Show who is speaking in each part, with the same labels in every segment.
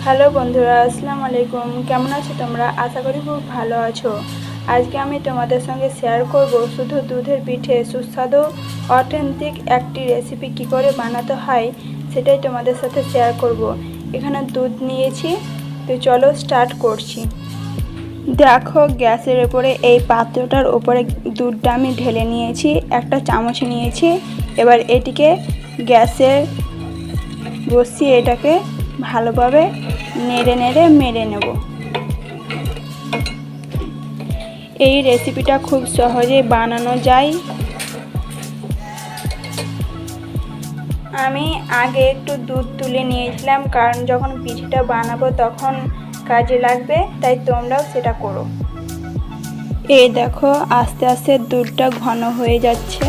Speaker 1: Hello বন্ধুরা, আসসালামু আলাইকুম। কেমন আছো তোমরা? আশা করি খুব ভালো আছো। আজকে আমি তোমাদের সঙ্গে শেয়ার করব শুধু দুধের পিঠে সুস্বাদু অথেন্টিক একটি রেসিপি কি করে বানাতে হয় সেটাই তোমাদের সাথে শেয়ার করব। এখানে দুধ নিয়েছি, তো চলো স্টার্ট করছি। দেখো, গ্যাসের উপরে এই পাত্রটার উপরে দুধটা আমি ঢেলে নিয়েছি, একটা চামচ নিয়েছি। এবার এটিকে গ্যাসে বসিয়ে এটাকে ভালোভাবে নেড়ে নেড়ে মেরে নেব। এই রেসিপিটা খুব সহজেই বানানো যায়। আমি আগে একটু দুধ তুলে নিয়েছিলাম, কারণ যখন পিঠেটা বানাবো তখন কাজে লাগবে, তাই তোমরাও সেটা করো। এই দেখো, আস্তে আস্তে দুধটা ঘন হয়ে যাচ্ছে।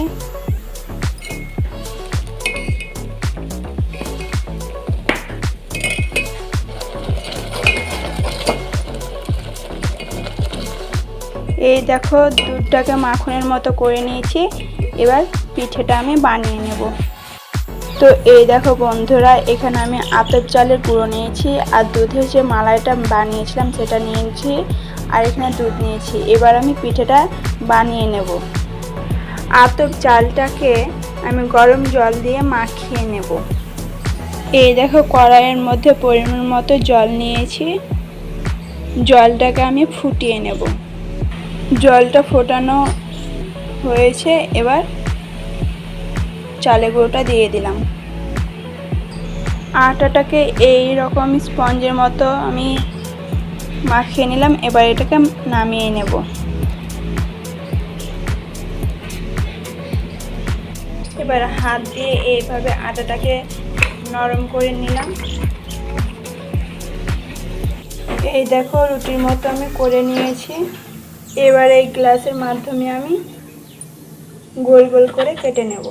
Speaker 1: এই দেখো, দুধটাকে মাখনের মতো করে নিয়েছি। এবার পিঠেটা আমি বানিয়ে নেব। তো এই দেখো বন্ধুরা, এখানে আমি আতপ চালের গুঁড়ো নিয়েছি, আর দুধের যে মালাইটা বানিয়েছিলাম সেটা নিয়েছি, আর এখানে দুধ নিয়েছি। এবার আমি পিঠেটা বানিয়ে নেব। আতপ চালটাকে আমি গরম জল দিয়ে মাখিয়ে নেব। এই দেখো, কড়াইয়ের মধ্যে পরিমাণ মতো জল নিয়েছি। জলটাকে আমি ফুটিয়ে নেব। জলটা ফোটানো হয়েছে, এবার চালের গুঁড়োটা দিয়ে দিলাম। আটাটাকে এই রকম স্পঞ্জের মতো আমি মাখিয়ে নিলাম। এবার এটাকে নামিয়ে নেব। এবার হাত দিয়ে এইভাবে আটাটাকে নরম করে নিলাম। এই দেখো, রুটির মতো আমি করে নিয়েছি। এবার এই গ্লাসের মাধ্যমে আমি গোল গোল করে কেটে নেব।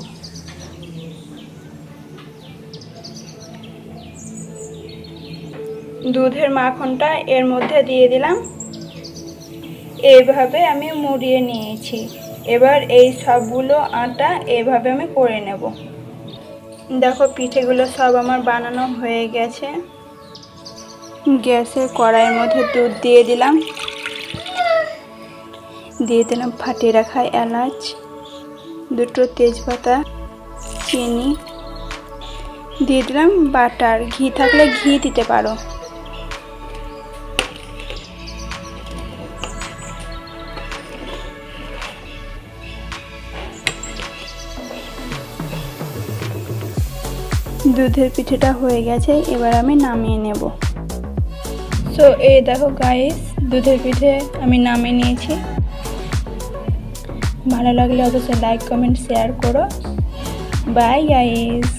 Speaker 1: দুধের মাখনটা এর মধ্যে দিয়ে দিলাম। এইভাবে আমি মুড়িয়ে নিয়েছি। এবার এই সবগুলো আটা এইভাবে আমি করে নেব। দেখো, পিঠেগুলো সব আমার বানানো হয়ে গেছে। গ্যাসের কড়াইয়ের মধ্যে দুধ দিয়ে দিলাম। দিয়ে দিলাম ফাটিয়ে রাখা এলাচ, দুটো তেজপাতা, চিনি, দিয়ে দিলাম বাটার। ঘি থাকলে ঘি দিতে পারো। দুধের পিঠেটা হয়ে গেছে, এবার আমি নামিয়ে নেব। সো এই দেখো গাইস, দুধের পিঠে আমি নামিয়ে নিয়েছি। ভালো লাগলে অবশ্যই লাইক কমেন্ট শেয়ার করো। Bye guys.